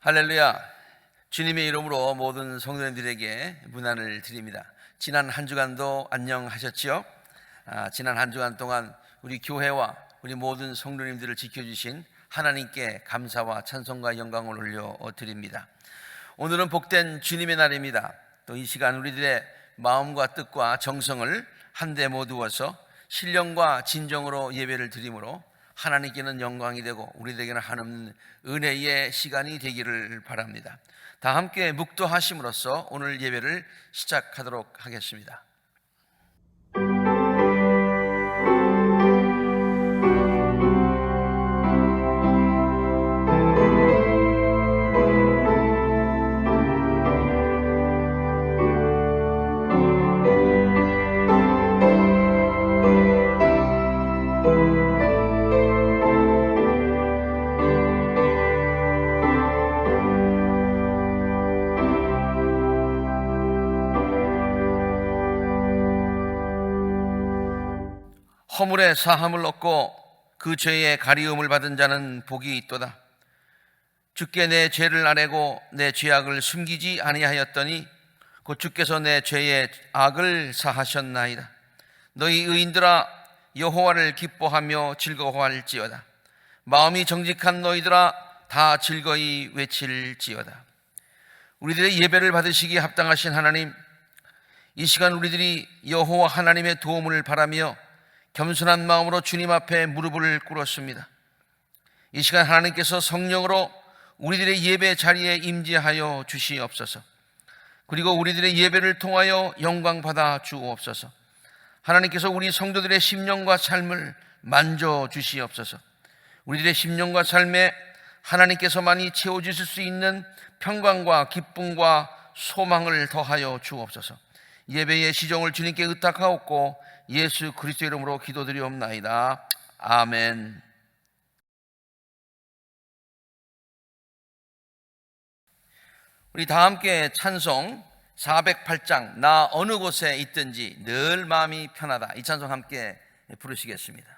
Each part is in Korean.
할렐루야. 주님의 이름으로 모든 성도님들에게 문안을 드립니다. 지난 한 주간도 안녕하셨지요? 지난 한 주간 동안 우리 교회와 우리 모든 성도님들을 지켜주신 하나님께 감사와 찬송과 영광을 올려드립니다. 오늘은 복된 주님의 날입니다. 또 이 시간 우리들의 마음과 뜻과 정성을 한데 모두어서 신령과 진정으로 예배를 드리므로 하나님께는 영광이 되고 우리에게는 하나님 은혜의 시간이 되기를 바랍니다. 다 함께 묵도하심으로써 오늘 예배를 시작하도록 하겠습니다. 허물의 사함을 얻고 그 죄의 가리움을 받은 자는 복이 있도다. 주께 내 죄를 아뢰고 내 죄악을 숨기지 아니하였더니 곧 주께서 내 죄의 악을 사하셨나이다. 너희 의인들아 여호와를 기뻐하며 즐거워할지어다. 마음이 정직한 너희들아 다 즐거이 외칠지어다. 우리들의 예배를 받으시기에 합당하신 하나님, 이 시간 우리들이 여호와 하나님의 도움을 바라며 겸손한 마음으로 주님 앞에 무릎을 꿇었습니다. 이 시간 하나님께서 성령으로 우리들의 예배 자리에 임재하여 주시옵소서. 그리고 우리들의 예배를 통하여 영광 받아 주옵소서. 하나님께서 우리 성도들의 심령과 삶을 만져 주시옵소서. 우리들의 심령과 삶에 하나님께서만이 채워주실 수 있는 평강과 기쁨과 소망을 더하여 주옵소서. 예배의 시종을 주님께 의탁하옵고 예수 그리스도 이름으로 기도드리옵나이다. 아멘. 우리 다 함께 찬송 408장 나 어느 곳에 있든지 늘 마음이 편하다, 이 찬송 함께 부르시겠습니다.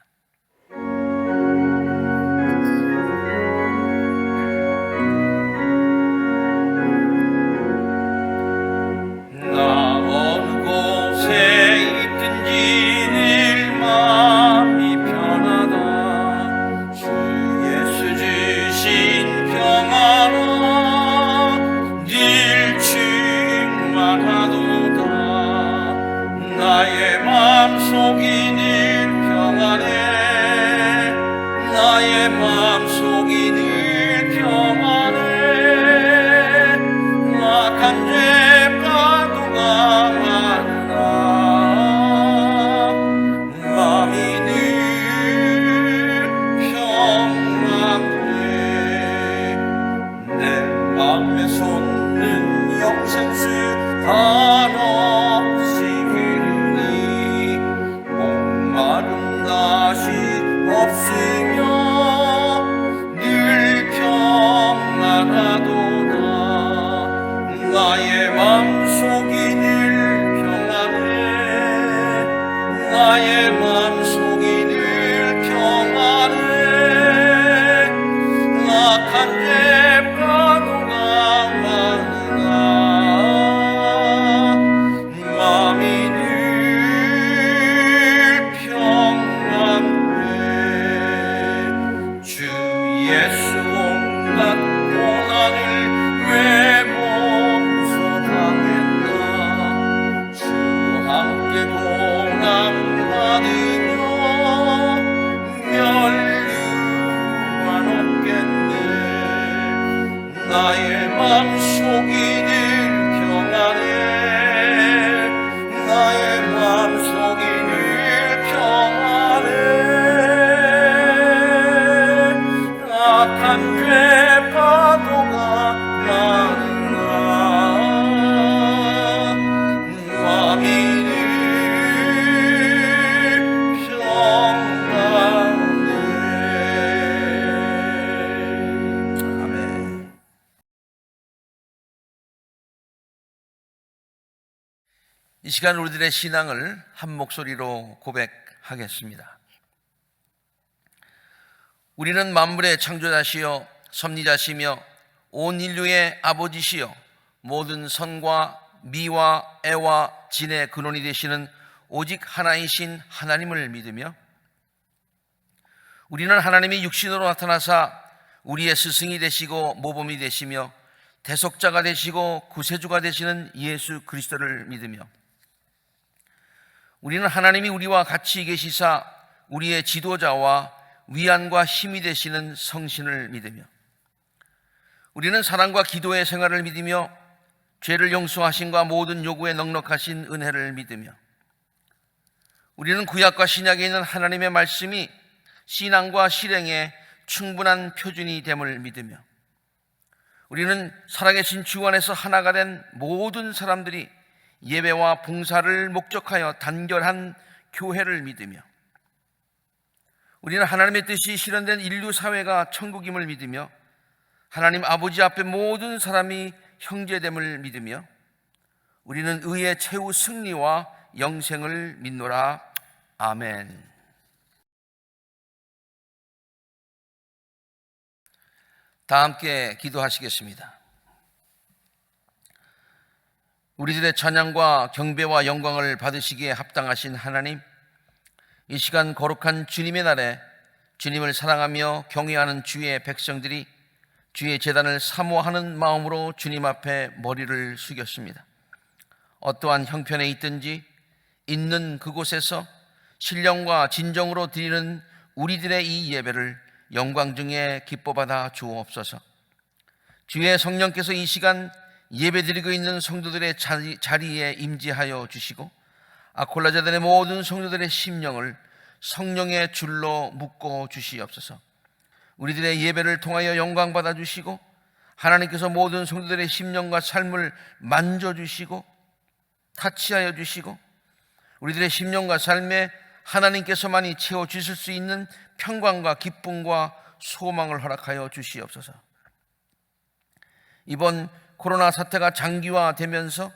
나의 마음속이 늘 평안해. 나의 마음속이 늘 평안해. 악한 죄 파도가 많으나 마음이 늘 평안해. 내 마음에 솟는 영생수 한없이 없으며 늘 평안하도다. 나의 마음속이 늘 평안해. 나의 마음속이 늘 평안해. 악한 죄 파도가 많으나 마음이 늘 예수 온갖 고난을 왜 몸소 당했나. 주 함께 고난 받으며 멸류관 없겠네. 나의 마음속이 늘 평안해. 나의 마음속이 늘 평안해. 악한 죄 파도가 많으나 마음이 늘 평안해. 아멘. 이 시간 우리들의 신앙을 한 목소리로 고백하겠습니다. 우리는 만물의 창조자시요 섭리자시며 온 인류의 아버지시여 모든 선과 미와 애와 진의 근원이 되시는 오직 하나이신 하나님을 믿으며 우리는 하나님이 육신으로 나타나사 우리의 스승이 되시고 모범이 되시며 대속자가 되시고 구세주가 되시는 예수 그리스도를 믿으며 우리는 하나님이 우리와 같이 계시사 우리의 지도자와 위안과 힘이 되시는 성신을 믿으며 우리는 사랑과 기도의 생활을 믿으며 죄를 용서하심과 모든 요구에 넉넉하신 은혜를 믿으며 우리는 구약과 신약에 있는 하나님의 말씀이 신앙과 실행에 충분한 표준이 됨을 믿으며 우리는 살아계신 주 안에서 하나가 된 모든 사람들이 예배와 봉사를 목적하여 단결한 교회를 믿으며 우리는 하나님의 뜻이 실현된 인류 사회가 천국임을 믿으며 하나님 아버지 앞에 모든 사람이 형제됨을 믿으며 우리는 의의 최후 승리와 영생을 믿노라. 아멘. 다 함께 기도하시겠습니다. 우리들의 찬양과 경배와 영광을 받으시기에 합당하신 하나님, 이 시간 거룩한 주님의 날에 주님을 사랑하며 경외하는 주의 백성들이 주의 제단을 사모하는 마음으로 주님 앞에 머리를 숙였습니다. 어떠한 형편에 있든지 있는 그곳에서 신령과 진정으로 드리는 우리들의 이 예배를 영광 중에 기뻐받아 주옵소서. 주의 성령께서 이 시간 예배드리고 있는 성도들의 자리에 임재하여 주시고 아콜라자들의 모든 성도들의 심령을 성령의 줄로 묶어 주시옵소서. 우리들의 예배를 통하여 영광 받아 주시고 하나님께서 모든 성도들의 심령과 삶을 만져주시고 타치하여 주시고 우리들의 심령과 삶에 하나님께서만이 채워주실 수 있는 평강과 기쁨과 소망을 허락하여 주시옵소서. 이번 코로나 사태가 장기화되면서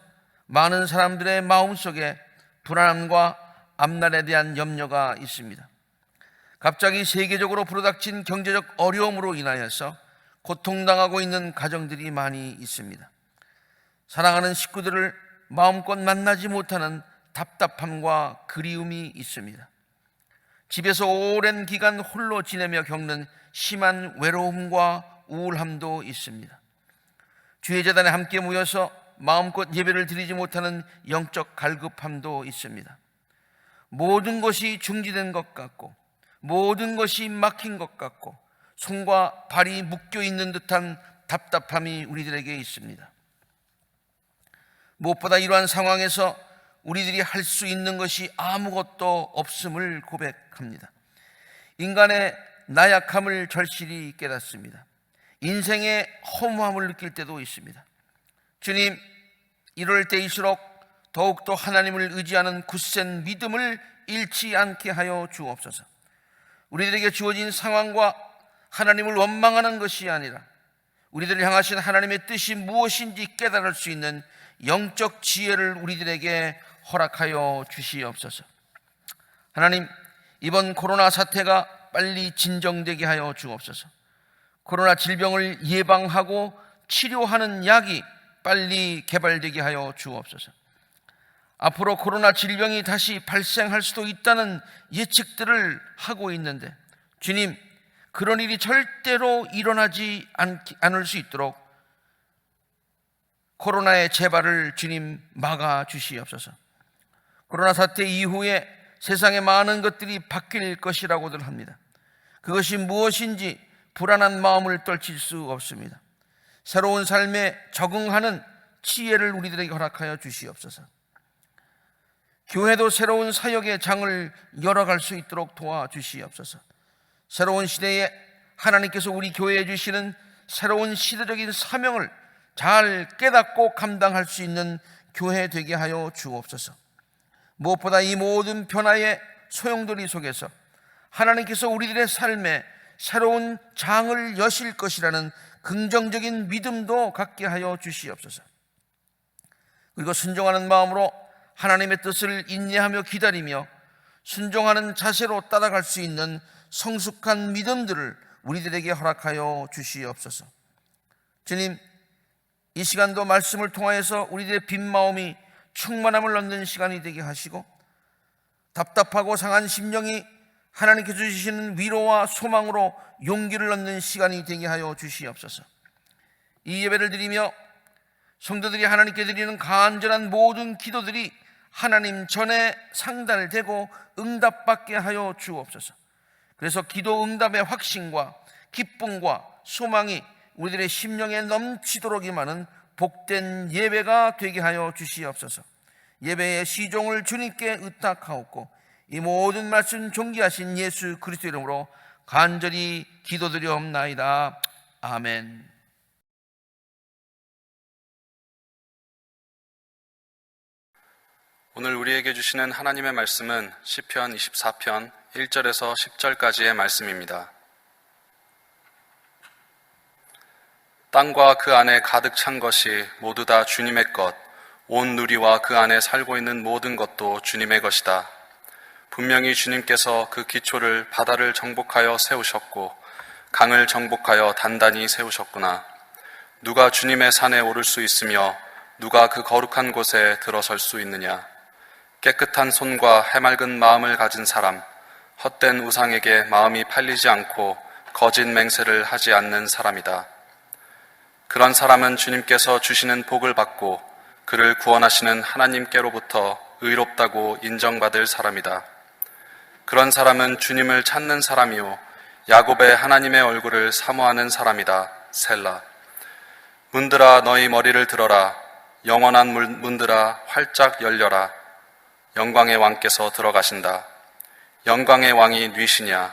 많은 사람들의 마음속에 불안함과 앞날에 대한 염려가 있습니다. 갑자기 세계적으로 불어닥친 경제적 어려움으로 인하여서 고통당하고 있는 가정들이 많이 있습니다. 사랑하는 식구들을 마음껏 만나지 못하는 답답함과 그리움이 있습니다. 집에서 오랜 기간 홀로 지내며 겪는 심한 외로움과 우울함도 있습니다. 주의 제단에 함께 모여서 마음껏 예배를 드리지 못하는 영적 갈급함도 있습니다. 모든 것이 중지된 것 같고 모든 것이 막힌 것 같고 손과 발이 묶여 있는 듯한 답답함이 우리들에게 있습니다. 무엇보다 이러한 상황에서 우리들이 할 수 있는 것이 아무것도 없음을 고백합니다. 인간의 나약함을 절실히 깨닫습니다. 인생의 허무함을 느낄 때도 있습니다. 주님, 이럴 때일수록 더욱더 하나님을 의지하는 굳센 믿음을 잃지 않게 하여 주옵소서. 우리들에게 주어진 상황과 하나님을 원망하는 것이 아니라 우리들을 향하신 하나님의 뜻이 무엇인지 깨달을 수 있는 영적 지혜를 우리들에게 허락하여 주시옵소서. 하나님, 이번 코로나 사태가 빨리 진정되게 하여 주옵소서. 코로나 질병을 예방하고 치료하는 약이 빨리 개발되게 하여 주옵소서. 앞으로 코로나 질병이 다시 발생할 수도 있다는 예측들을 하고 있는데 주님, 그런 일이 절대로 일어나지 않을 수 있도록 코로나의 재발을 주님 막아 주시옵소서. 코로나 사태 이후에 세상의 많은 것들이 바뀔 것이라고들 합니다. 그것이 무엇인지 불안한 마음을 떨칠 수 없습니다. 새로운 삶에 적응하는 지혜를 우리들에게 허락하여 주시옵소서. 교회도 새로운 사역의 장을 열어갈 수 있도록 도와주시옵소서. 새로운 시대에 하나님께서 우리 교회에 주시는 새로운 시대적인 사명을 잘 깨닫고 감당할 수 있는 교회 되게 하여 주옵소서. 무엇보다 이 모든 변화의 소용돌이 속에서 하나님께서 우리들의 삶에 새로운 장을 여실 것이라는 긍정적인 믿음도 갖게 하여 주시옵소서. 그리고 순종하는 마음으로 하나님의 뜻을 인내하며 기다리며 순종하는 자세로 따라갈 수 있는 성숙한 믿음들을 우리들에게 허락하여 주시옵소서. 주님, 이 시간도 말씀을 통하여서 우리들의 빈 마음이 충만함을 얻는 시간이 되게 하시고, 답답하고 상한 심령이 하나님께서 주시는 위로와 소망으로 용기를 얻는 시간이 되게 하여 주시옵소서. 이 예배를 드리며 성도들이 하나님께 드리는 간절한 모든 기도들이 하나님 전에 상달되고 응답받게 하여 주옵소서. 그래서 기도 응답의 확신과 기쁨과 소망이 우리들의 심령에 넘치도록 임하는 복된 예배가 되게 하여 주시옵소서. 예배의 시종을 주님께 의탁하옵고 이 모든 말씀 존귀하신 예수 그리스도 이름으로 간절히 기도드리옵나이다. 아멘. 오늘 우리에게 주시는 하나님의 말씀은 시편 24편 1절에서 10절까지의 말씀입니다. 땅과 그 안에 가득 찬 것이 모두 다 주님의 것, 온 누리와 그 안에 살고 있는 모든 것도 주님의 것이다. 분명히 주님께서 그 기초를 바다를 정복하여 세우셨고 강을 정복하여 단단히 세우셨구나. 누가 주님의 산에 오를 수 있으며 누가 그 거룩한 곳에 들어설 수 있느냐. 깨끗한 손과 해맑은 마음을 가진 사람, 헛된 우상에게 마음이 팔리지 않고 거짓 맹세를 하지 않는 사람이다. 그런 사람은 주님께서 주시는 복을 받고 그를 구원하시는 하나님께로부터 의롭다고 인정받을 사람이다. 그런 사람은 주님을 찾는 사람이요 야곱의 하나님의 얼굴을 사모하는 사람이다. 셀라. 문들아 너희 머리를 들어라. 영원한 문들아 활짝 열려라. 영광의 왕께서 들어가신다. 영광의 왕이 뉘시냐.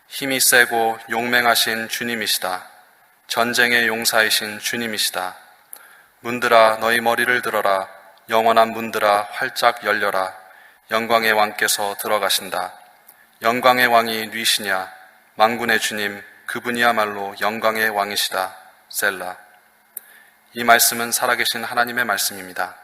힘이 세고 용맹하신 주님이시다. 전쟁의 용사이신 주님이시다. 문들아 너희 머리를 들어라. 영원한 문들아 활짝 열려라. 영광의 왕께서 들어가신다. 영광의 왕이 뉘시냐. 만군의 주님 그분이야말로 영광의 왕이시다. 셀라. 이 말씀은 살아계신 하나님의 말씀입니다.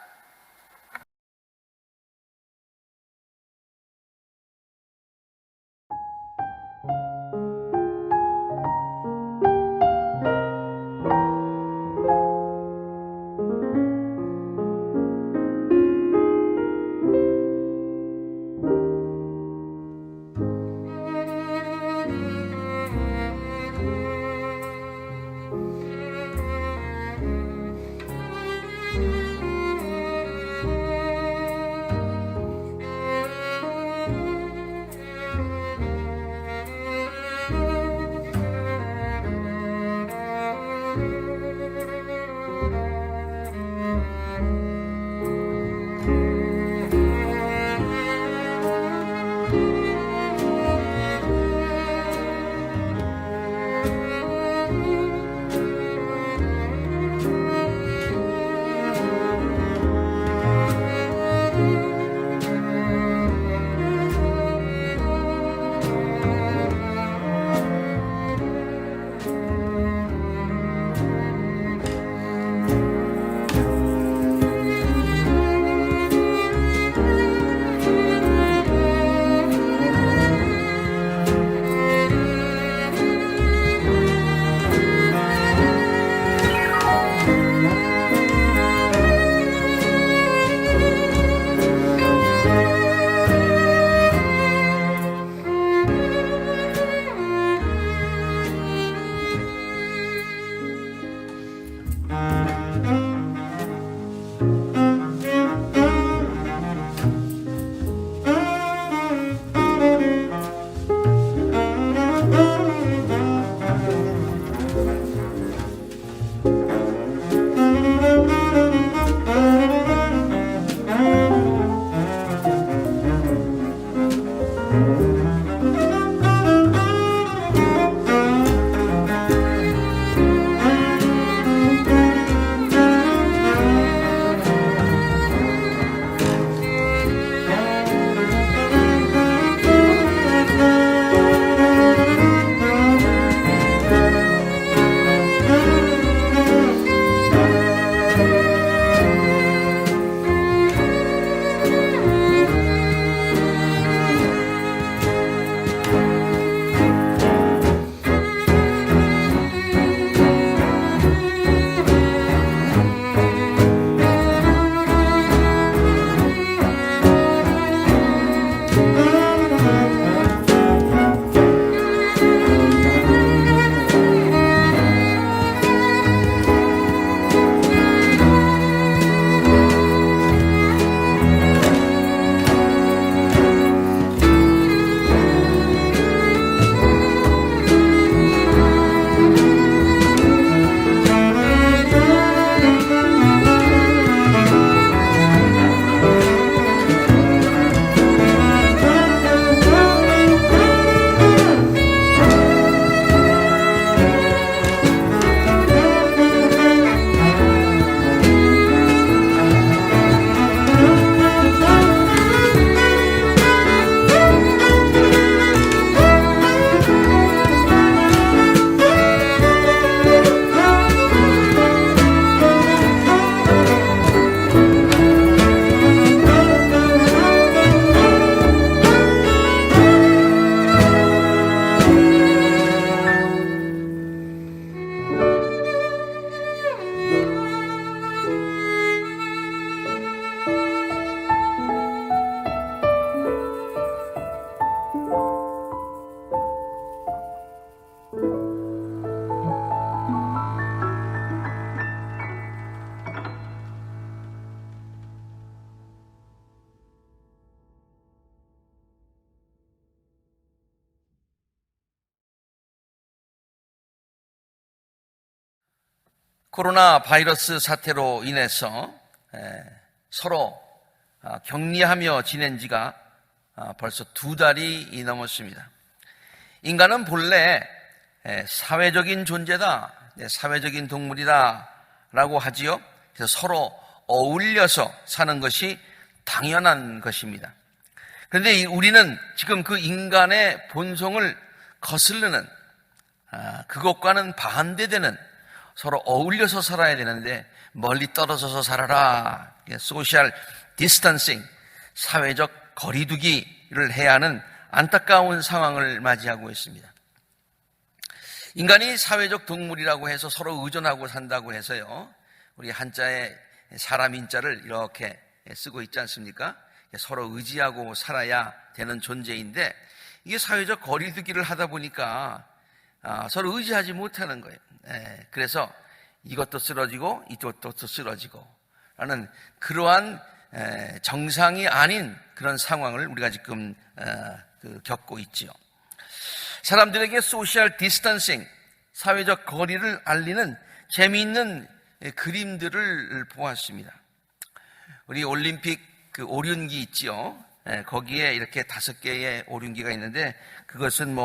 코로나 바이러스 사태로 인해서 서로 격리하며 지낸 지가 벌써 2달이 넘었습니다. 인간은 본래 사회적인 존재다, 사회적인 동물이다 라고 하지요. 그래서 서로 어울려서 사는 것이 당연한 것입니다. 그런데 우리는 지금 그 인간의 본성을 거스르는 그것과는 반대되는 서로 어울려서 살아야 되는데 멀리 떨어져서 살아라, 소셜 디스턴싱, 사회적 거리두기를 해야 하는 안타까운 상황을 맞이하고 있습니다. 인간이 사회적 동물이라고 해서 서로 의존하고 산다고 해서요, 우리 한자에 사람 인자를 이렇게 쓰고 있지 않습니까? 서로 의지하고 살아야 되는 존재인데 이게 사회적 거리두기를 하다 보니까 서로 의지하지 못하는 거예요. 그래서 이것도 쓰러지고 이것도 쓰러지고 라는 그러한 정상이 아닌 그런 상황을 우리가 지금 겪고 있지요. 사람들에게 소셜 디스턴싱, 사회적 거리를 알리는 재미있는 그림들을 보았습니다. 우리 올림픽 그 오륜기 있지요. 거기에 이렇게 5개의 오륜기가 있는데 그것은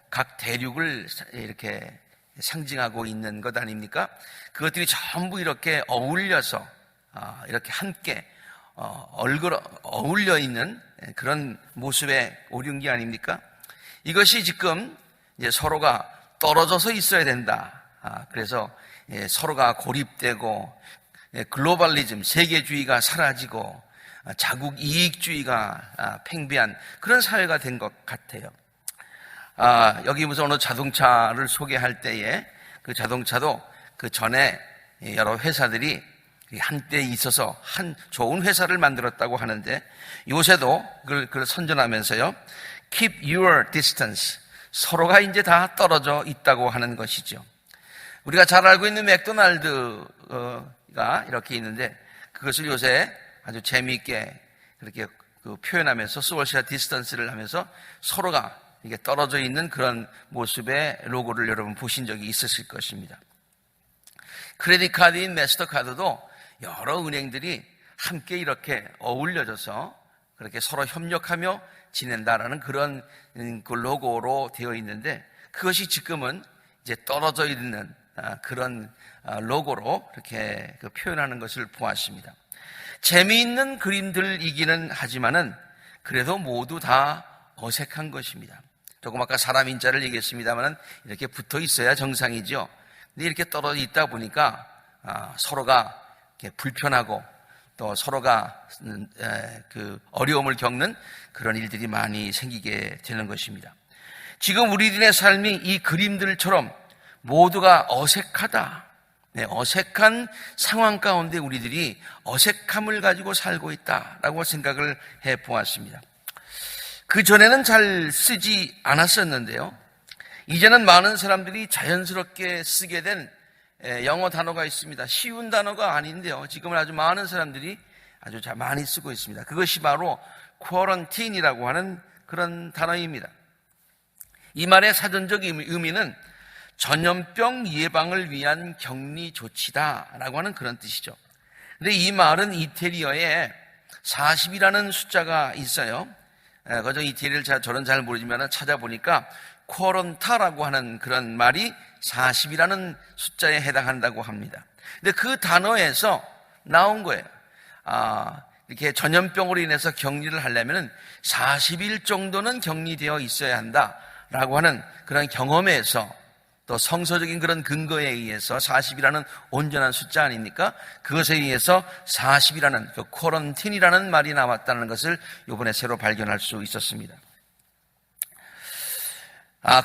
각 대륙을 이렇게 상징하고 있는 것 아닙니까? 그것들이 전부 이렇게 어울려서 이렇게 함께 어울려 있는 그런 모습의 오륜기 아닙니까? 이것이 지금 이제 서로가 떨어져서 있어야 된다. 그래서 서로가 고립되고 글로벌리즘, 세계주의가 사라지고 자국 이익주의가 팽배한 그런 사회가 된 것 같아요. 여기 무슨 어느 자동차를 소개할 때에 그 자동차도 그 전에 여러 회사들이 한때 있어서 한 좋은 회사를 만들었다고 하는데 요새도 그걸 선전하면서요, keep your distance, 서로가 이제 다 떨어져 있다고 하는 것이죠. 우리가 잘 알고 있는 맥도날드가 이렇게 있는데 그것을 요새 아주 재미있게 그렇게 표현하면서 소셜 디스턴스를 하면서 서로가 이게 떨어져 있는 그런 모습의 로고를 여러분 보신 적이 있으실 것입니다. 크레딧 카드인 마스터카드도 여러 은행들이 함께 이렇게 어울려져서 그렇게 서로 협력하며 지낸다라는 그런 그 로고로 되어 있는데 그것이 지금은 이제 떨어져 있는 그런 로고로 이렇게 표현하는 것을 보았습니다. 재미있는 그림들이기는 하지만은 그래도 모두 다 어색한 것입니다. 조금 아까 사람 인자를 얘기했습니다만은 이렇게 붙어 있어야 정상이죠. 근데 이렇게 떨어져 있다 보니까 서로가 이렇게 불편하고 또 서로가 그 어려움을 겪는 그런 일들이 많이 생기게 되는 것입니다. 지금 우리들의 삶이 이 그림들처럼 모두가 어색하다. 어색한 상황 가운데 우리들이 어색함을 가지고 살고 있다라고 생각을 해 보았습니다. 그전에는 잘 쓰지 않았었는데요. 이제는 많은 사람들이 자연스럽게 쓰게 된 영어 단어가 있습니다. 쉬운 단어가 아닌데요. 지금은 아주 많은 사람들이 아주 많이 쓰고 있습니다. 그것이 바로 quarantine이라고 하는 그런 단어입니다. 이 말의 사전적 의미는 전염병 예방을 위한 격리 조치다라고 하는 그런 뜻이죠. 그런데 이 말은 이태리어에 40이라는 숫자가 있어요. 그저 이태리를 저는 잘 모르지만 찾아보니까 쿼런타라고 하는 그런 말이 40이라는 숫자에 해당한다고 합니다. 근데 그 단어에서 나온 거예요. 이렇게 전염병으로 인해서 격리를 하려면 40일 정도는 격리되어 있어야 한다라고 하는 그런 경험에서 또 성서적인 그런 근거에 의해서 40이라는 온전한 숫자 아닙니까? 그것에 의해서 40이라는 그 쿼런틴이라는 말이 나왔다는 것을 이번에 새로 발견할 수 있었습니다.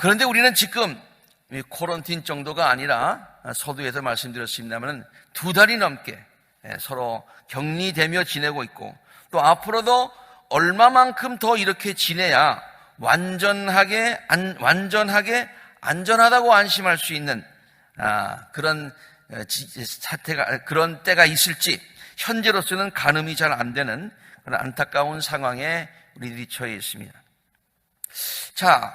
그런데 우리는 지금 이 쿼런틴 정도가 아니라 서두에서 말씀드렸습니다만 2달이 넘게 서로 격리되며 지내고 있고 또 앞으로도 얼마만큼 더 이렇게 지내야 완전하게 안전하다고 안심할 수 있는 그런 사태가 그런 때가 있을지 현재로서는 가늠이 잘 안 되는 그런 안타까운 상황에 우리들이 처해 있습니다. 자,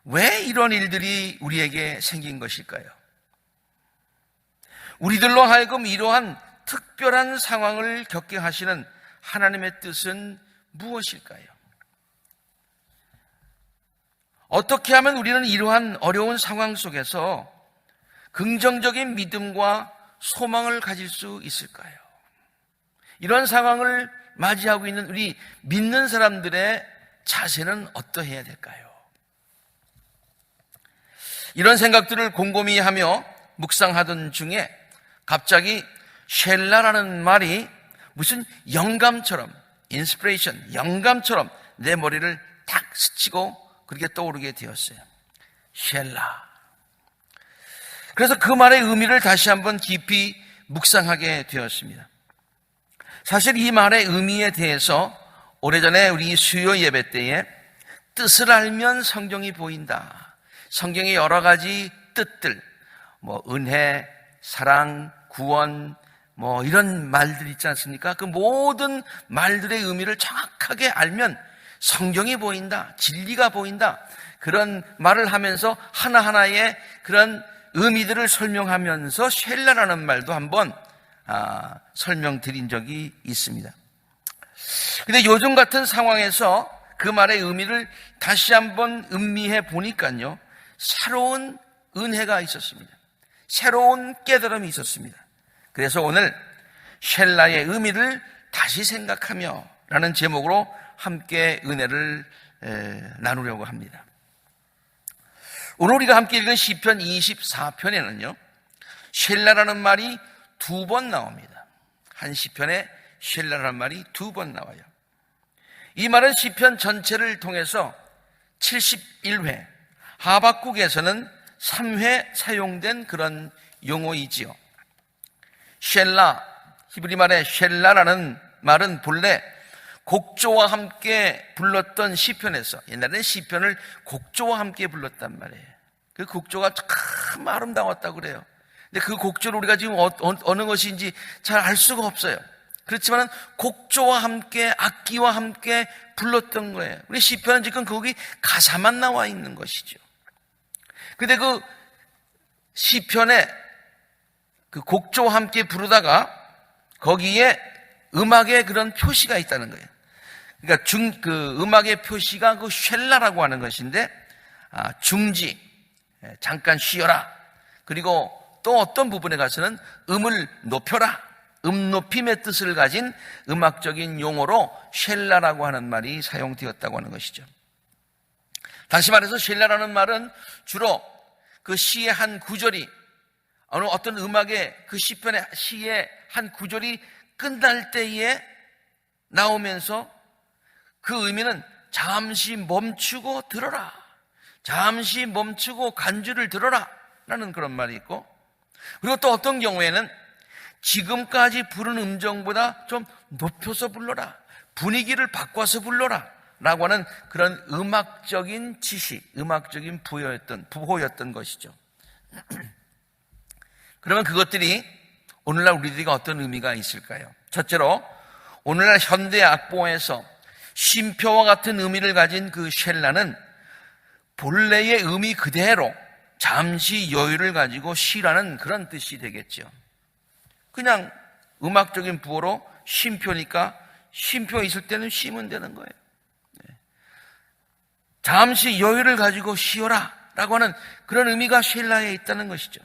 왜 이런 일들이 우리에게 생긴 것일까요? 우리들로 하여금 이러한 특별한 상황을 겪게 하시는 하나님의 뜻은 무엇일까요? 어떻게 하면 우리는 이러한 어려운 상황 속에서 긍정적인 믿음과 소망을 가질 수 있을까요? 이런 상황을 맞이하고 있는 우리 믿는 사람들의 자세는 어떠해야 될까요? 이런 생각들을 곰곰이 하며 묵상하던 중에 갑자기 쉘라라는 말이 무슨 영감처럼, 인스피레이션, 영감처럼 내 머리를 탁 스치고 그렇게 떠오르게 되었어요. 쉘라. 그래서 그 말의 의미를 다시 한번 깊이 묵상하게 되었습니다. 사실 이 말의 의미에 대해서 오래전에 우리 수요 예배 때에 뜻을 알면 성경이 보인다. 성경의 여러 가지 뜻들, 은혜, 사랑, 구원, 이런 말들 있지 않습니까? 그 모든 말들의 의미를 정확하게 알면 성경이 보인다, 진리가 보인다. 그런 말을 하면서 하나하나의 그런 의미들을 설명하면서 쉘라라는 말도 한번 설명드린 적이 있습니다. 근데 요즘 같은 상황에서 그 말의 의미를 다시 한번 음미해 보니까요, 새로운 은혜가 있었습니다. 새로운 깨달음이 있었습니다. 그래서 오늘 쉘라의 의미를 다시 생각하며 라는 제목으로 함께 은혜를 나누려고 합니다. 오늘 우리가 함께 읽은 시편 24편에는요 쉘라라는 말이 2번 나옵니다. 한 시편에 쉘라라는 말이 2번 나와요. 이 말은 시편 전체를 통해서 71회, 하박국에서는 3회 사용된 그런 용어이지요. 쉘라, 히브리 말의 쉘라라는 말은 본래 곡조와 함께 불렀던 시편에서, 옛날에는 시편을 곡조와 함께 불렀단 말이에요. 그 곡조가 참 아름다웠다고 그래요. 근데 그 곡조를 우리가 지금 어느 것인지 잘 알 수가 없어요. 그렇지만 곡조와 함께, 악기와 함께 불렀던 거예요. 우리 시편은 지금 거기 가사만 나와 있는 것이죠. 근데 그 시편에 그 곡조와 함께 부르다가 거기에 음악의 그런 표시가 있다는 거예요. 그러니까 그 음악의 표시가 그 쉘라라고 하는 것인데, 중지, 잠깐 쉬어라. 그리고 또 어떤 부분에 가서는 음을 높여라. 음 높임의 뜻을 가진 음악적인 용어로 쉘라라고 하는 말이 사용되었다고 하는 것이죠. 다시 말해서 쉘라라는 말은 주로 그 시의 한 구절이, 어떤 음악의 그 시편의 시의 한 구절이 끝날 때에 나오면서 그 의미는 잠시 멈추고 들어라, 잠시 멈추고 간주를 들어라 라는 그런 말이 있고, 그리고 또 어떤 경우에는 지금까지 부른 음정보다 좀 높여서 불러라, 분위기를 바꿔서 불러라 라고 하는 그런 음악적인 지시, 음악적인 부호였던 것이죠. 그러면 그것들이 오늘날 우리들에게 어떤 의미가 있을까요? 첫째로 오늘날 현대 악보에서 쉼표와 같은 의미를 가진 그 쉘라는 본래의 의미 그대로 잠시 여유를 가지고 쉬라는 그런 뜻이 되겠죠. 그냥 음악적인 부호로 쉼표니까 쉼표 있을 때는 쉬면 되는 거예요. 잠시 여유를 가지고 쉬어라 라고 하는 그런 의미가 쉘라에 있다는 것이죠.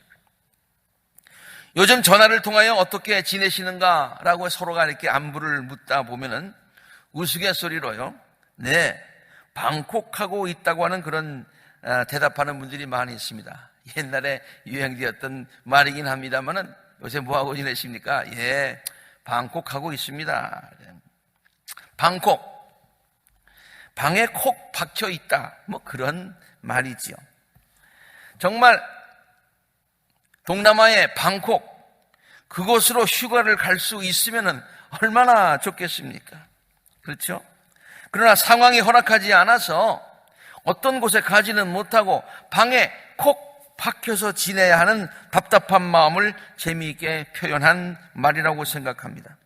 요즘 전화를 통하여 어떻게 지내시는가 라고 서로가 이렇게 안부를 묻다 보면은 우스갯소리로요, 네, 방콕하고 있다고 하는 그런 대답하는 분들이 많이 있습니다. 옛날에 유행되었던 말이긴 합니다만은 요새 뭐하고 지내십니까? 예, 방콕하고 있습니다. 방콕, 방에 콕 박혀 있다, 그런 말이지요. 정말 동남아의 방콕, 그곳으로 휴가를 갈 수 있으면 얼마나 좋겠습니까? 그렇죠? 그러나 상황이 허락하지 않아서 어떤 곳에 가지는 못하고 방에 콕 박혀서 지내야 하는 답답한 마음을 재미있게 표현한 말이라고 생각합니다.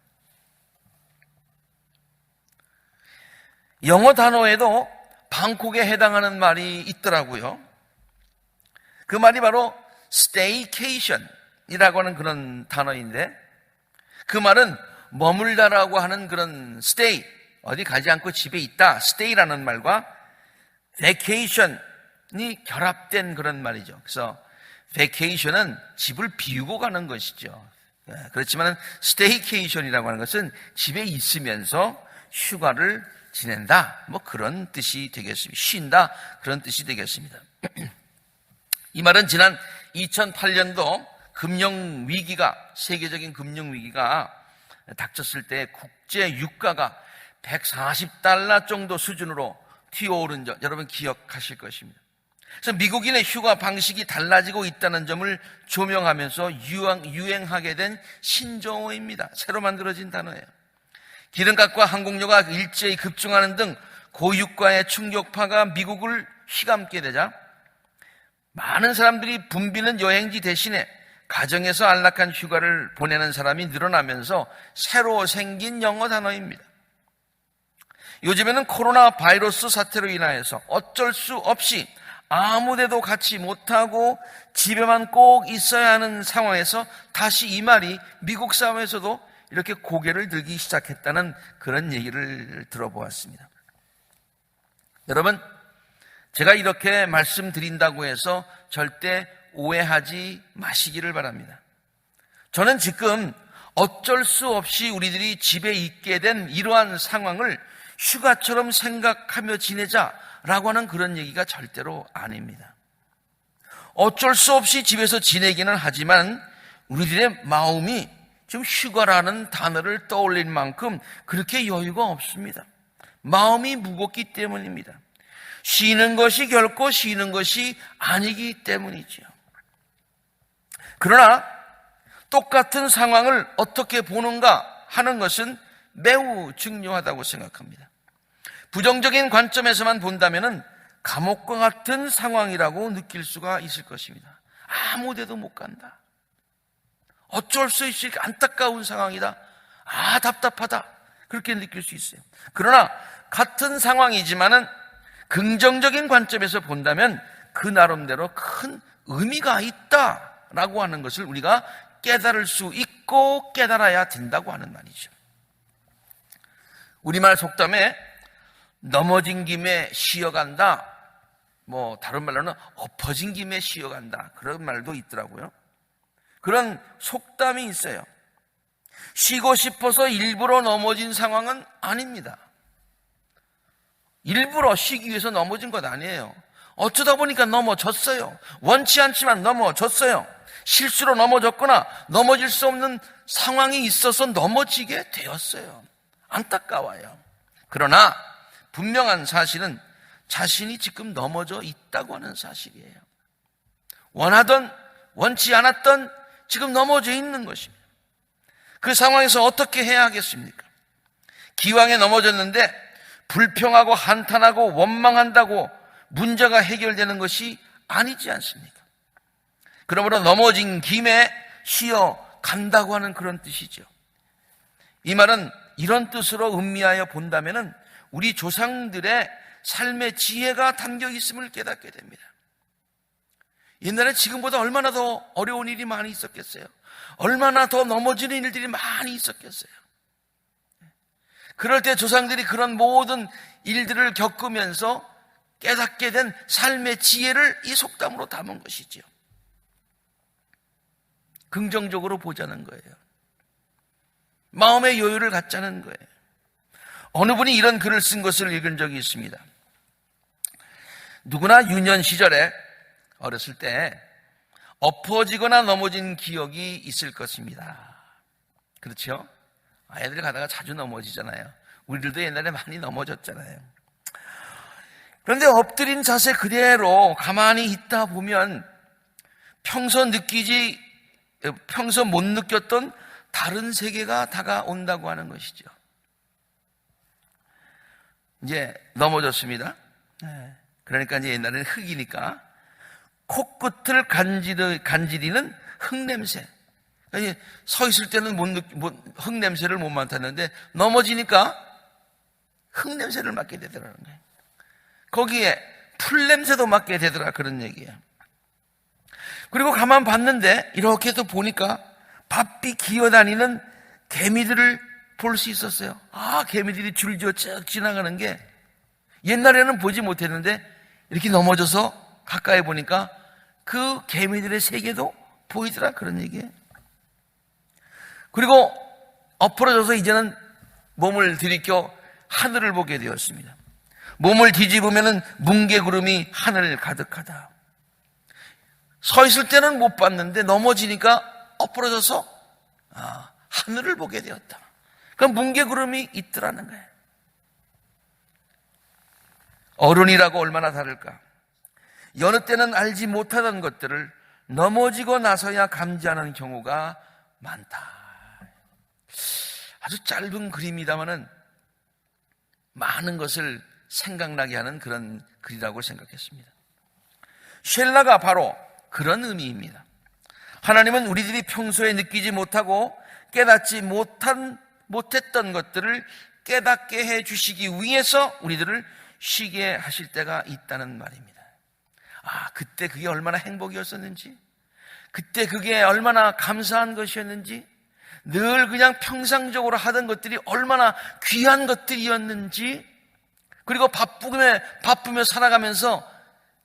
영어 단어에도 방콕에 해당하는 말이 있더라고요. 그 말이 바로 staycation, 하는 그런 단어인데, 그 말은 머물다라고 하는 그런 stay, 어디 가지 않고 집에 있다, stay라는 말과 vacation이 결합된 그런 말이죠. 그래서 vacation은 집을 비우고 가는 것이죠. 그렇지만 staycation이라고 하는 것은 집에 있으면서 휴가를 지낸다, 뭐 그런 뜻이 되겠습니다. 쉰다, 그런 뜻이 되겠습니다. 이 말은 지난 2008년도 금융위기가, 세계적인 금융위기가 닥쳤을 때 국제 유가가 140달러 정도 수준으로 튀어오른 점, 여러분 기억하실 것입니다. 그래서 미국인의 휴가 방식이 달라지고 있다는 점을 조명하면서 유행하게 된 신조어입니다. 새로 만들어진 단어예요. 기름값과 항공료가 일제히 급증하는 등 고유가의 충격파가 미국을 휘감게 되자 많은 사람들이 붐비는 여행지 대신에 가정에서 안락한 휴가를 보내는 사람이 늘어나면서 새로 생긴 영어 단어입니다. 요즘에는 코로나 바이러스 사태로 인하여서 어쩔 수 없이 아무 데도 가지 못하고 집에만 꼭 있어야 하는 상황에서 다시 이 말이 미국 사회에서도 이렇게 고개를 들기 시작했다는 그런 얘기를 들어보았습니다. 여러분, 제가 이렇게 말씀드린다고 해서 절대 오해하지 마시기를 바랍니다. 저는 지금 어쩔 수 없이 우리들이 집에 있게 된 이러한 상황을 휴가처럼 생각하며 지내자라고 하는 그런 얘기가 절대로 아닙니다. 어쩔 수 없이 집에서 지내기는 하지만 우리들의 마음이 지금 휴가라는 단어를 떠올릴 만큼 그렇게 여유가 없습니다. 마음이 무겁기 때문입니다. 쉬는 것이 결코 쉬는 것이 아니기 때문이죠. 그러나 똑같은 상황을 어떻게 보는가 하는 것은 매우 중요하다고 생각합니다. 부정적인 관점에서만 본다면 감옥과 같은 상황이라고 느낄 수가 있을 것입니다. 아무 데도 못 간다. 어쩔 수 없이 안타까운 상황이다. 아, 답답하다. 그렇게 느낄 수 있어요. 그러나 같은 상황이지만은 긍정적인 관점에서 본다면 그 나름대로 큰 의미가 있다라고 하는 것을 우리가 깨달을 수 있고 깨달아야 된다고 하는 말이죠. 우리말 속담에 넘어진 김에 쉬어간다, 뭐 다른 말로는 엎어진 김에 쉬어간다, 그런 말도 있더라고요. 그런 속담이 있어요. 쉬고 싶어서 일부러 넘어진 상황은 아닙니다. 일부러 쉬기 위해서 넘어진 것 아니에요. 어쩌다 보니까 넘어졌어요. 원치 않지만 넘어졌어요. 실수로 넘어졌거나 넘어질 수 없는 상황이 있어서 넘어지게 되었어요. 안타까워요. 그러나 분명한 사실은 자신이 지금 넘어져 있다고 하는 사실이에요. 원하던 원치 않았던 지금 넘어져 있는 것입니다. 그 상황에서 어떻게 해야 하겠습니까? 기왕에 넘어졌는데 불평하고 한탄하고 원망한다고 문제가 해결되는 것이 아니지 않습니까? 그러므로 넘어진 김에 쉬어 간다고 하는 그런 뜻이죠. 이 말은 이런 뜻으로 음미하여 본다면 우리 조상들의 삶의 지혜가 담겨 있음을 깨닫게 됩니다. 옛날에 지금보다 얼마나 더 어려운 일이 많이 있었겠어요. 얼마나 더 넘어지는 일들이 많이 있었겠어요. 그럴 때 조상들이 그런 모든 일들을 겪으면서 깨닫게 된 삶의 지혜를 이 속담으로 담은 것이죠. 긍정적으로 보자는 거예요. 마음의 여유를 갖자는 거예요. 어느 분이 이런 글을 쓴 것을 읽은 적이 있습니다. 누구나 유년 시절에 어렸을 때 엎어지거나 넘어진 기억이 있을 것입니다. 그렇죠? 애들 가다가 자주 넘어지잖아요. 우리들도 옛날에 많이 넘어졌잖아요. 그런데 엎드린 자세 그대로 가만히 있다 보면 평소 못 느꼈던 다른 세계가 다가온다고 하는 것이죠. 이제 넘어졌습니다. 그러니까 이제 옛날에는 흙이니까 코끝을 간지리는 흙냄새. 서 있을 때는 흙냄새를 못 맡았는데 넘어지니까 흙냄새를 맡게 되더라는 거예요. 거기에 풀냄새도 맡게 되더라, 그런 얘기예요. 그리고 가만 봤는데 이렇게 또 보니까 바삐 기어다니는 개미들을 볼 수 있었어요. 개미들이 줄지어 쭉 지나가는 게 옛날에는 보지 못했는데 이렇게 넘어져서 가까이 보니까 그 개미들의 세계도 보이더라, 그런 얘기예요. 그리고 엎어져서 이제는 몸을 들이켜 하늘을 보게 되었습니다. 몸을 뒤집으면 뭉게구름이 하늘을 가득하다. 서 있을 때는 못 봤는데 넘어지니까 엎어져서 하늘을 보게 되었다. 그럼 뭉게구름이 있더라는 거예요. 어른이라고 얼마나 다를까. 여느 때는 알지 못하던 것들을 넘어지고 나서야 감지하는 경우가 많다. 아주 짧은 글입니다마는 많은 것을 생각나게 하는 그런 글이라고 생각했습니다. 쉘라가 바로 그런 의미입니다. 하나님은 우리들이 평소에 느끼지 못하고 깨닫지 못했던 것들을 깨닫게 해 주시기 위해서 우리들을 쉬게 하실 때가 있다는 말입니다. 그때 그게 얼마나 행복이었었는지, 그때 그게 얼마나 감사한 것이었는지, 늘 그냥 평상적으로 하던 것들이 얼마나 귀한 것들이었는지, 그리고 바쁘며 살아가면서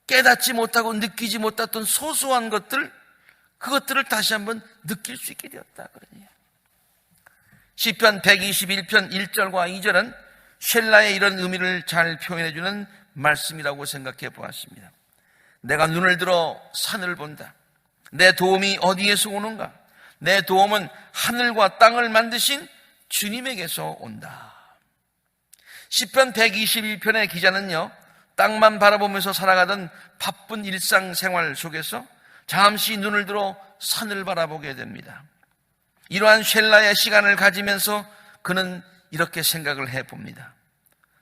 깨닫지 못하고 느끼지 못했던 소소한 것들, 그것들을 다시 한번 느낄 수 있게 되었다. 그러니 시편 121편 1절과 2절은 쉘라의 이런 의미를 잘 표현해 주는 말씀이라고 생각해 보았습니다. 내가 눈을 들어 산을 본다. 내 도움이 어디에서 오는가? 내 도움은 하늘과 땅을 만드신 주님에게서 온다. 시편 121편의 기자는요, 땅만 바라보면서 살아가던 바쁜 일상생활 속에서 잠시 눈을 들어 산을 바라보게 됩니다. 이러한 쉘라의 시간을 가지면서 그는 이렇게 생각을 해봅니다.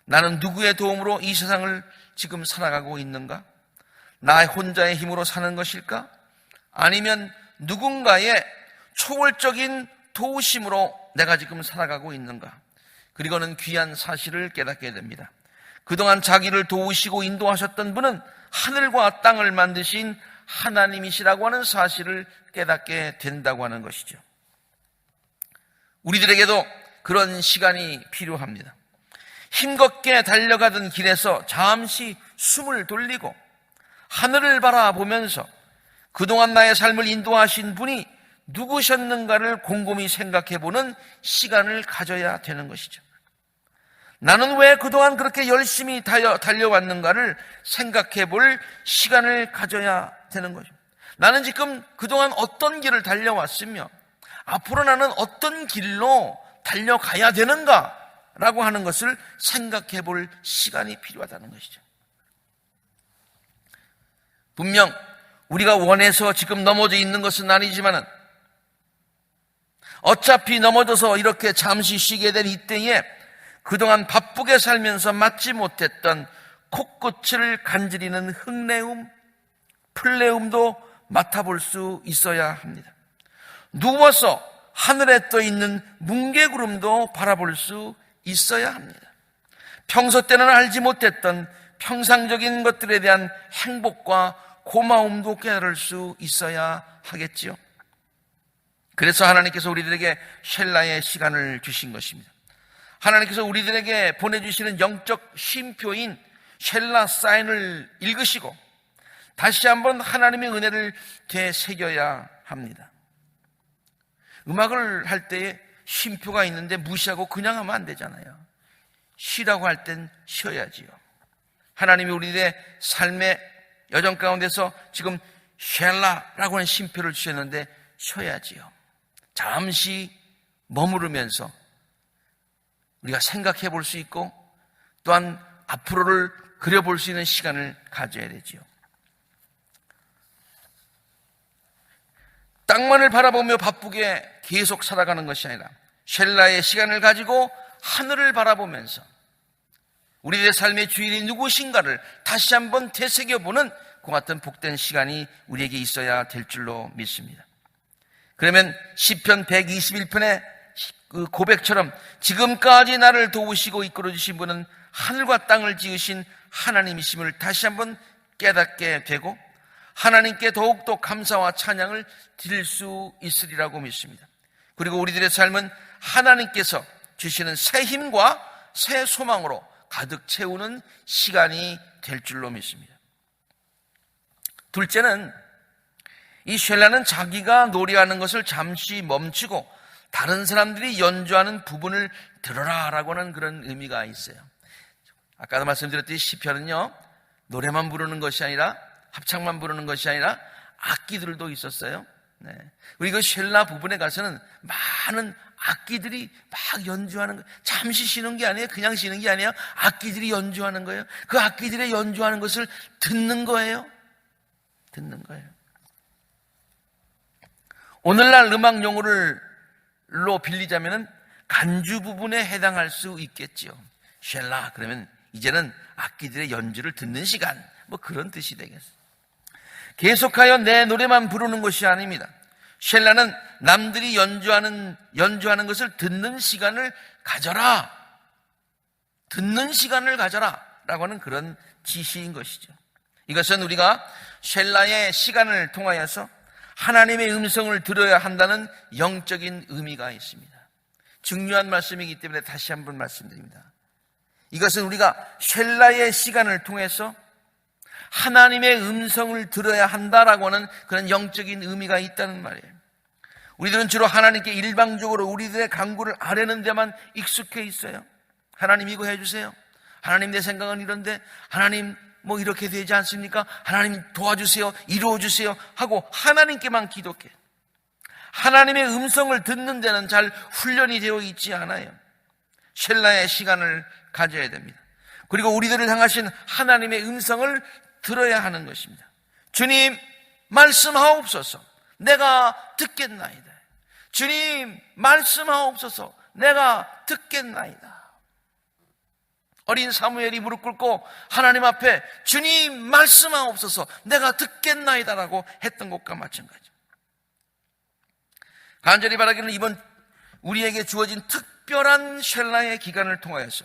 나는 누구의 도움으로 이 세상을 지금 살아가고 있는가? 나 혼자의 힘으로 사는 것일까? 아니면 누군가의 초월적인 도우심으로 내가 지금 살아가고 있는가? 그리고는 귀한 사실을 깨닫게 됩니다. 그동안 자기를 도우시고 인도하셨던 분은 하늘과 땅을 만드신 하나님이시라고 하는 사실을 깨닫게 된다고 하는 것이죠. 우리들에게도 그런 시간이 필요합니다. 힘겹게 달려가던 길에서 잠시 숨을 돌리고 하늘을 바라보면서 그동안 나의 삶을 인도하신 분이 누구셨는가를 곰곰이 생각해보는 시간을 가져야 되는 것이죠. 나는 왜 그동안 그렇게 열심히 달려왔는가를 생각해볼 시간을 가져야 되는 거죠. 나는 지금 그동안 어떤 길을 달려왔으며 앞으로 나는 어떤 길로 달려가야 되는가라고 하는 것을 생각해볼 시간이 필요하다는 것이죠. 분명 우리가 원해서 지금 넘어져 있는 것은 아니지만은 어차피 넘어져서 이렇게 잠시 쉬게 된 이때에 그동안 바쁘게 살면서 맞지 못했던 코끝을 간지리는 흙내음, 풀내음도 맡아볼 수 있어야 합니다. 누워서 하늘에 떠 있는 뭉게구름도 바라볼 수 있어야 합니다. 평소 때는 알지 못했던 평상적인 것들에 대한 행복과 고마움도 깨달을 수 있어야 하겠지요. 그래서 하나님께서 우리들에게 쉘라의 시간을 주신 것입니다. 하나님께서 우리들에게 보내주시는 영적 쉼표인 쉘라 사인을 읽으시고 다시 한번 하나님의 은혜를 되새겨야 합니다. 음악을 할 때에 쉼표가 있는데 무시하고 그냥 하면 안 되잖아요. 쉬라고 할 땐 쉬어야지요. 하나님이 우리의 삶의 여정 가운데서 지금 쉘라라고 하는 쉼표를 주셨는데 쉬어야지요. 잠시 머무르면서 우리가 생각해 볼 수 있고 또한 앞으로를 그려볼 수 있는 시간을 가져야 되지요. 땅만을 바라보며 바쁘게 계속 살아가는 것이 아니라 쉘라의 시간을 가지고 하늘을 바라보면서 우리의 삶의 주인이 누구신가를 다시 한번 되새겨보는 그 같은 복된 시간이 우리에게 있어야 될 줄로 믿습니다. 그러면 시편 121편의 그 고백처럼 지금까지 나를 도우시고 이끌어주신 분은 하늘과 땅을 지으신 하나님이심을 다시 한번 깨닫게 되고 하나님께 더욱더 감사와 찬양을 드릴 수 있으리라고 믿습니다. 그리고 우리들의 삶은 하나님께서 주시는 새 힘과 새 소망으로 가득 채우는 시간이 될 줄로 믿습니다. 둘째는 이 쉘라는 자기가 노래하는 것을 잠시 멈추고 다른 사람들이 연주하는 부분을 들어라라고 하는 그런 의미가 있어요. 아까도 말씀드렸듯이 시편은요, 노래만 부르는 것이 아니라, 합창만 부르는 것이 아니라 악기들도 있었어요. 네. 그리고 쉘라 부분에 가서는 많은 악기들이 막 연주하는 거예요. 잠시 쉬는 게 아니에요. 그냥 쉬는 게 아니에요. 악기들이 연주하는 거예요. 그 악기들의 연주하는 것을 듣는 거예요. 듣는 거예요. 오늘날 음악 용어로 빌리자면은 간주 부분에 해당할 수 있겠죠. 쉘라 그러면 이제는 악기들의 연주를 듣는 시간, 뭐 그런 뜻이 되겠어요. 계속하여 내 노래만 부르는 것이 아닙니다. 쉘라는 남들이 연주하는 것을 듣는 시간을 가져라. 듣는 시간을 가져라. 라고 하는 그런 지시인 것이죠. 이것은 우리가 쉘라의 시간을 통하여서 하나님의 음성을 들어야 한다는 영적인 의미가 있습니다. 중요한 말씀이기 때문에 다시 한번 말씀드립니다. 이것은 우리가 쉘라의 시간을 통해서 하나님의 음성을 들어야 한다라고 하는 그런 영적인 의미가 있다는 말이에요. 우리들은 주로 하나님께 일방적으로 우리들의 간구를 아뢰는 데만 익숙해 있어요. 하나님 이거 해주세요. 하나님 내 생각은 이런데 하나님 뭐 이렇게 되지 않습니까? 하나님 도와주세요. 이루어주세요. 하고 하나님께만 기도해. 하나님의 음성을 듣는 데는 잘 훈련이 되어 있지 않아요. 쉘라의 시간을 가져야 됩니다. 그리고 우리들을 향하신 하나님의 음성을 들어야 하는 것입니다. 주님 말씀하옵소서 내가 듣겠나이다. 주님 말씀하옵소서 내가 듣겠나이다. 어린 사무엘이 무릎 꿇고 하나님 앞에 주님 말씀하옵소서 내가 듣겠나이다라고 했던 것과 마찬가지입니다. 간절히 바라기는 이번 우리에게 주어진 특별한 쉘라의 기간을 통하여서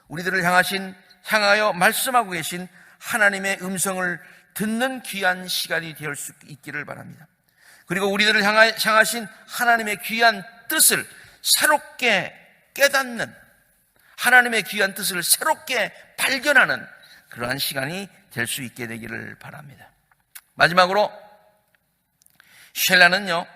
우리들을 향하여 말씀하고 계신 하나님의 음성을 듣는 귀한 시간이 될 수 있기를 바랍니다. 그리고 우리들을 향하신 하나님의 귀한 뜻을 새롭게 깨닫는, 하나님의 귀한 뜻을 새롭게 발견하는 그러한 시간이 될 수 있게 되기를 바랍니다. 마지막으로 쉘라는요,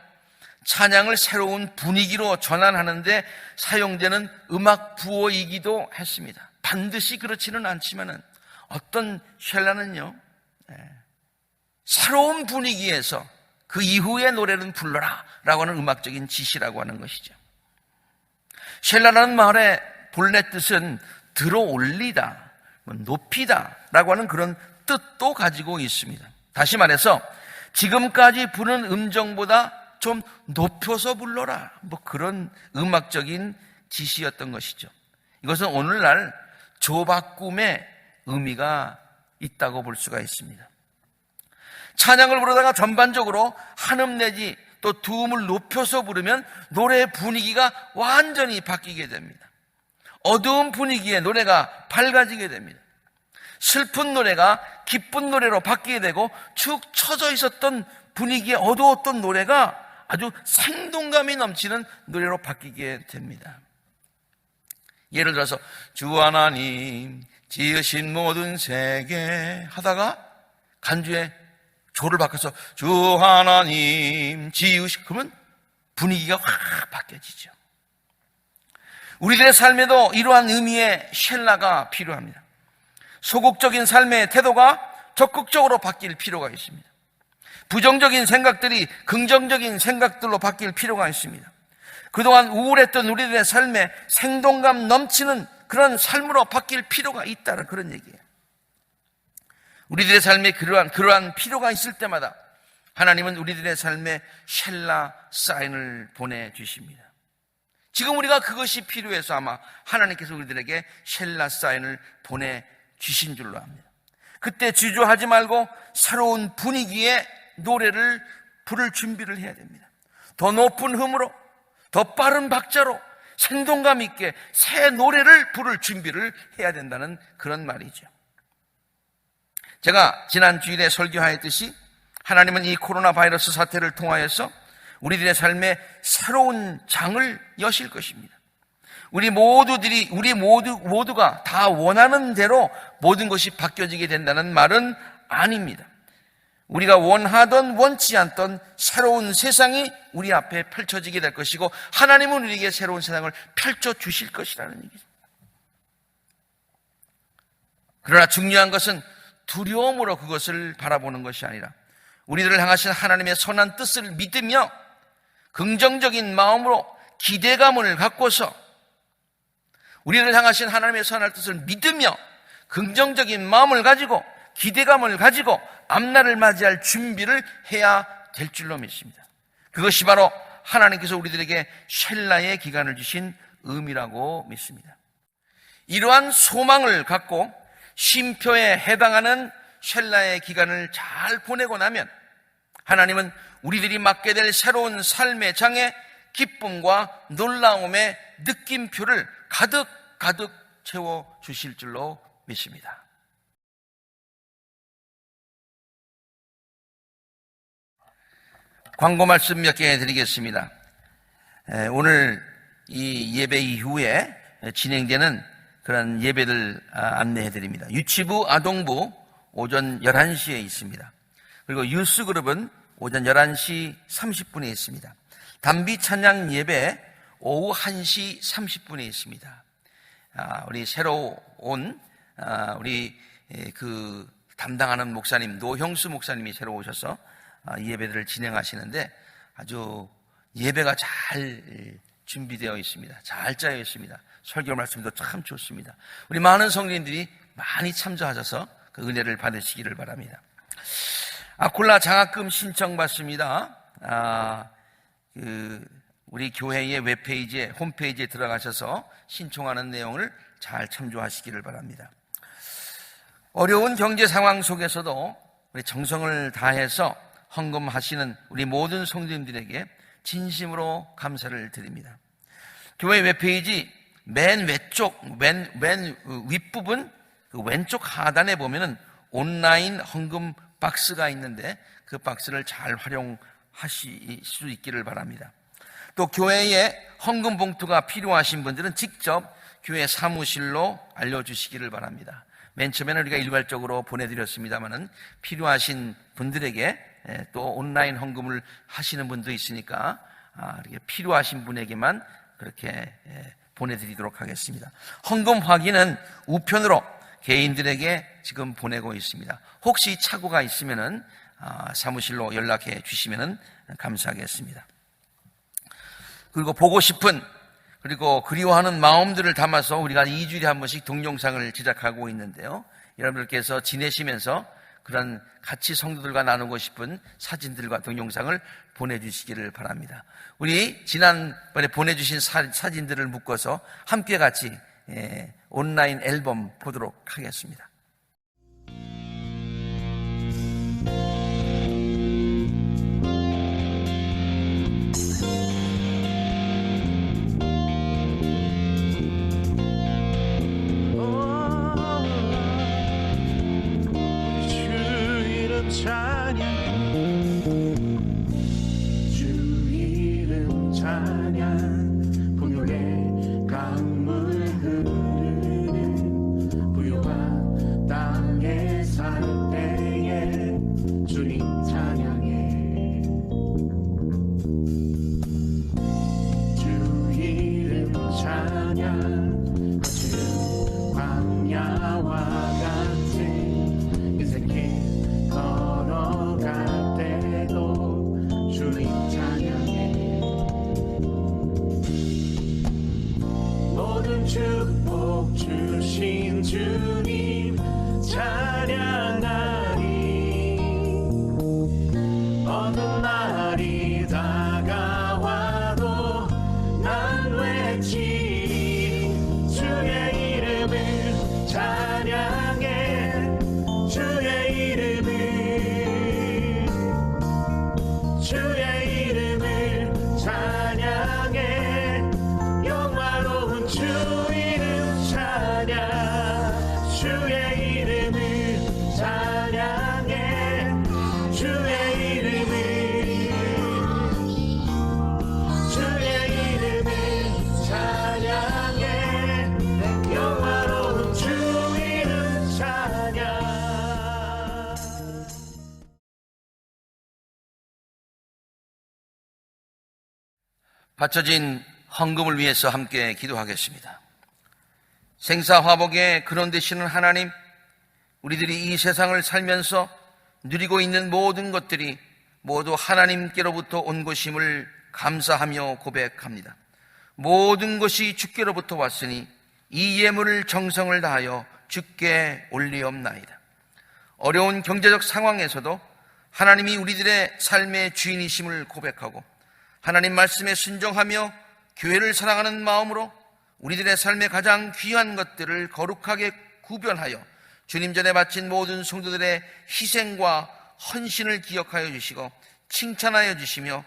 찬양을 새로운 분위기로 전환하는데 사용되는 음악 부호이기도 했습니다. 반드시 그렇지는 않지만은 어떤 쉘라는요, 새로운 분위기에서 그 이후의 노래는 불러라 라고 하는 음악적인 지시라고 하는 것이죠. 쉘라라는 말의 본래 뜻은 들어 올리다, 높이다 라고 하는 그런 뜻도 가지고 있습니다. 다시 말해서 지금까지 부른 음정보다 좀 높여서 불러라, 뭐 그런 음악적인 지시였던 것이죠. 이것은 오늘날 조바꿈의 의미가 있다고 볼 수가 있습니다. 찬양을 부르다가 전반적으로 한음 내지 또 두음을 높여서 부르면 노래의 분위기가 완전히 바뀌게 됩니다. 어두운 분위기에 노래가 밝아지게 됩니다. 슬픈 노래가 기쁜 노래로 바뀌게 되고 축 처져 있었던 분위기에 어두웠던 노래가 아주 생동감이 넘치는 노래로 바뀌게 됩니다. 예를 들어서 주 하나님 지으신 모든 세계 하다가 간주에 조를 바꿔서 주 하나님 지으신, 그러면 분위기가 확 바뀌어지죠. 우리들의 삶에도 이러한 의미의 쉘라가 필요합니다. 소극적인 삶의 태도가 적극적으로 바뀔 필요가 있습니다. 부정적인 생각들이 긍정적인 생각들로 바뀔 필요가 있습니다. 그동안 우울했던 우리들의 삶에 생동감 넘치는 그런 삶으로 바뀔 필요가 있다는 그런 얘기예요. 우리들의 삶에 그러한 필요가 있을 때마다 하나님은 우리들의 삶에 쉘라 사인을 보내주십니다. 지금 우리가 그것이 필요해서 아마 하나님께서 우리들에게 쉘라 사인을 보내주신 줄로 압니다. 그때 주저하지 말고 새로운 분위기의 노래를 부를 준비를 해야 됩니다. 더 높은 음으로, 더 빠른 박자로 생동감 있게 새 노래를 부를 준비를 해야 된다는 그런 말이죠. 제가 지난 주일에 설교하였듯이 하나님은 이 코로나 바이러스 사태를 통하여서 우리들의 삶에 새로운 장을 여실 것입니다. 우리 모두가 다 원하는 대로 모든 것이 바뀌어지게 된다는 말은 아닙니다. 우리가 원하던 원치 않던 새로운 세상이 우리 앞에 펼쳐지게 될 것이고, 하나님은 우리에게 새로운 세상을 펼쳐주실 것이라는 얘기죠. 그러나 중요한 것은 두려움으로 그것을 바라보는 것이 아니라 우리들을 향하신 하나님의 선한 뜻을 믿으며 긍정적인 마음으로 기대감을 갖고서, 우리를 향하신 하나님의 선한 뜻을 믿으며 긍정적인 마음을 가지고 기대감을 가지고 앞날을 맞이할 준비를 해야 될 줄로 믿습니다. 그것이 바로 하나님께서 우리들에게 쉘라의 기간을 주신 의미라고 믿습니다. 이러한 소망을 갖고 쉼표에 해당하는 쉘라의 기간을 잘 보내고 나면 하나님은 우리들이 맞게 될 새로운 삶의 장에 기쁨과 놀라움의 느낌표를 가득 채워주실 줄로 믿습니다. 광고 말씀 몇 개 드리겠습니다. 오늘 이 예배 이후에 진행되는 그런 예배들 안내해 드립니다. 유치부, 아동부 오전 11시에 있습니다. 그리고 유스그룹은 오전 11시 30분에 있습니다. 단비 찬양 예배 오후 1시 30분에 있습니다. 우리 새로 온 우리 그 담당하는 목사님 노형수 목사님이 새로 오셔서 이 예배들을 진행하시는데 아주 예배가 잘 준비되어 있습니다. 잘 짜여 있습니다. 설교 말씀도 참 좋습니다. 우리 많은 성도님들이 많이 참조하셔서 그 은혜를 받으시기를 바랍니다. 아콜라 장학금 신청받습니다. 우리 교회의 웹페이지에, 홈페이지에 들어가셔서 신청하는 내용을 잘 참조하시기를 바랍니다. 어려운 경제 상황 속에서도 우리 정성을 다해서 헌금하시는 우리 모든 성도님들에게 진심으로 감사를 드립니다. 교회 웹페이지 맨 윗부분 그 왼쪽 하단에 보면은 온라인 헌금 박스가 있는데 그 박스를 잘 활용하실 수 있기를 바랍니다. 또 교회에 헌금 봉투가 필요하신 분들은 직접 교회 사무실로 알려주시기를 바랍니다. 맨 처음에는 우리가 일괄적으로 보내드렸습니다만은 필요하신 분들에게 또 온라인 헌금을 하시는 분도 있으니까 이렇게 필요하신 분에게만 그렇게 보내드리도록 하겠습니다. 헌금 확인은 우편으로 개인들에게 지금 보내고 있습니다. 혹시 착오가 있으면은 사무실로 연락해 주시면은 감사하겠습니다. 그리고 보고 싶은 그리고 그리워하는 마음들을 담아서 우리가 2주일에 한 번씩 동영상을 제작하고 있는데요. 여러분들께서 지내시면서 그런 같이 성도들과 나누고 싶은 사진들과 동영상을 보내주시기를 바랍니다. 우리 지난번에 보내주신 사진들을 묶어서 함께 같이 온라인 앨범 보도록 하겠습니다. 주의 바쳐진 헌금을 위해서 함께 기도하겠습니다. 생사화복의 근원 되시는 하나님, 우리들이 이 세상을 살면서 누리고 있는 모든 것들이 모두 하나님께로부터 온 것임을 감사하며 고백합니다. 모든 것이 주께로부터 왔으니 이 예물을 정성을 다하여 주께 올리옵나이다. 어려운 경제적 상황에서도 하나님이 우리들의 삶의 주인이심을 고백하고 하나님 말씀에 순종하며 교회를 사랑하는 마음으로 우리들의 삶의 가장 귀한 것들을 거룩하게 구별하여 주님 전에 바친 모든 성도들의 희생과 헌신을 기억하여 주시고 칭찬하여 주시며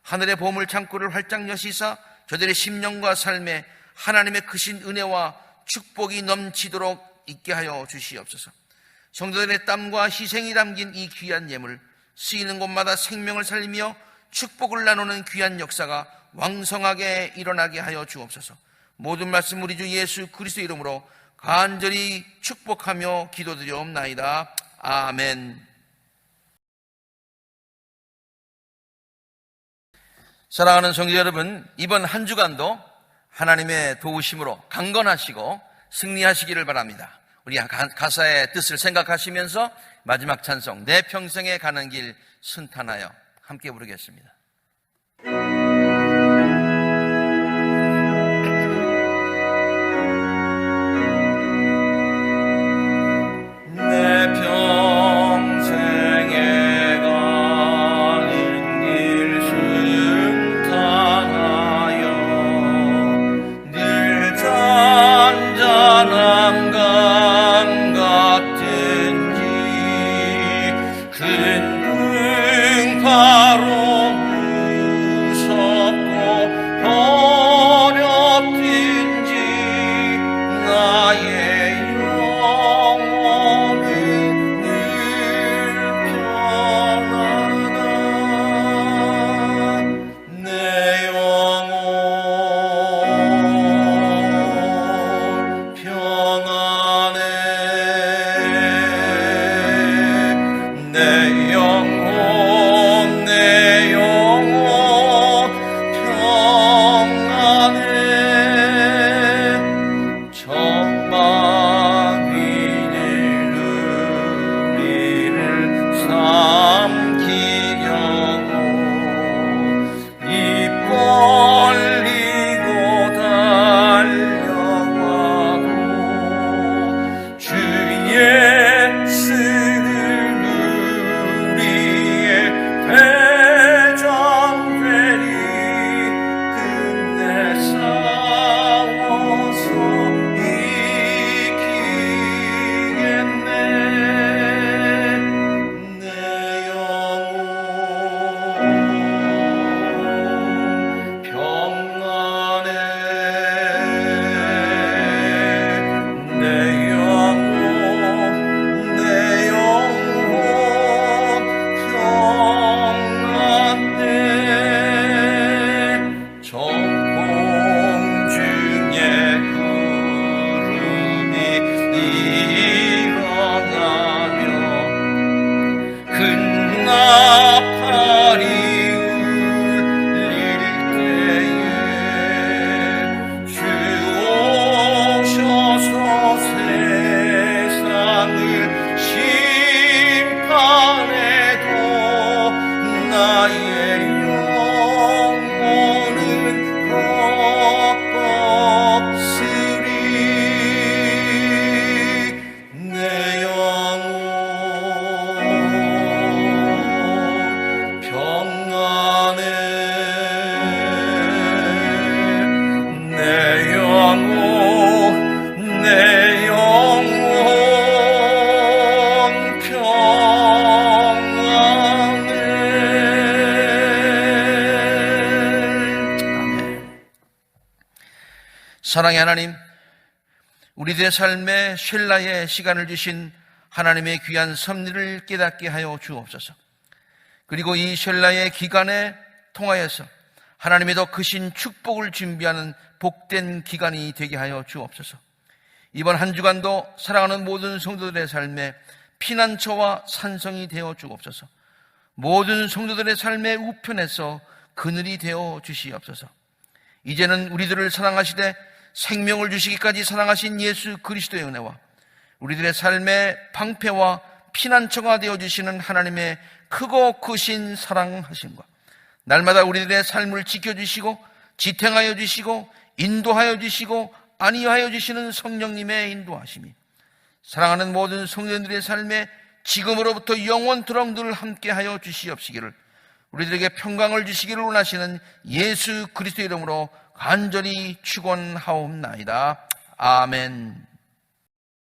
하늘의 보물 창고를 활짝 여시사 저들의 심령과 삶에 하나님의 크신 은혜와 축복이 넘치도록 있게 하여 주시옵소서. 성도들의 땀과 희생이 담긴 이 귀한 예물, 쓰이는 곳마다 생명을 살리며 축복을 나누는 귀한 역사가 왕성하게 일어나게 하여 주옵소서. 모든 말씀 우리 주 예수 그리스도 이름으로 간절히 축복하며 기도드리옵나이다. 아멘. 사랑하는 성도 여러분, 이번 한 주간도 하나님의 도우심으로 강건하시고 승리하시기를 바랍니다. 우리 가사의 뜻을 생각하시면서 마지막 찬송 내 평생에 가는 길 순탄하여 함께 부르겠습니다. 내 평생에 가는 길 순탄하여 늘 잔잔한 강 같은지 큰 풍파로 무섭고 어렵든지 나의 영혼은 늘 편안하다. 내 영혼 평안해. 내 영혼 평안해. 정망이를 우리를 삼키려고 입 벌리고 달려와도 주 예수는 우리의 대장되리. 끝내 싸워서 이기겠네. 내 영혼 평안해. 내 영혼 평안해. 정공 중에 구름이 일어나며 큰 나팔이 울릴 때에 주 오셔서 세상을 심판해도 나의 영혼은 없으리. 내 영혼 평안해. 내 영혼 평안해. 사랑의 하나님, 우리들의 삶에 쉴라의 시간을 주신 하나님의 귀한 섭리를 깨닫게 하여 주옵소서. 그리고 이 쉴라의 기간에 통하여서 하나님의 더 크신 축복을 준비하는 복된 기간이 되게 하여 주옵소서. 이번 한 주간도 사랑하는 모든 성도들의 삶에 피난처와 산성이 되어 주옵소서. 모든 성도들의 삶의 우편에서 그늘이 되어 주시옵소서. 이제는 우리들을 사랑하시되 생명을 주시기까지 사랑하신 예수 그리스도의 은혜와 우리들의 삶의 방패와 피난처가 되어주시는 하나님의 크고 크신 사랑하심과 날마다 우리들의 삶을 지켜주시고 지탱하여 주시고 인도하여 주시고 안위하여 주시는 성령님의 인도하심이 사랑하는 모든 성도들의 삶에 지금으로부터 영원토록 늘 함께하여 주시옵시기를 우리들에게 평강을 주시기를 원하시는 예수 그리스도의 이름으로 간절히 축원하옵나이다. 아멘.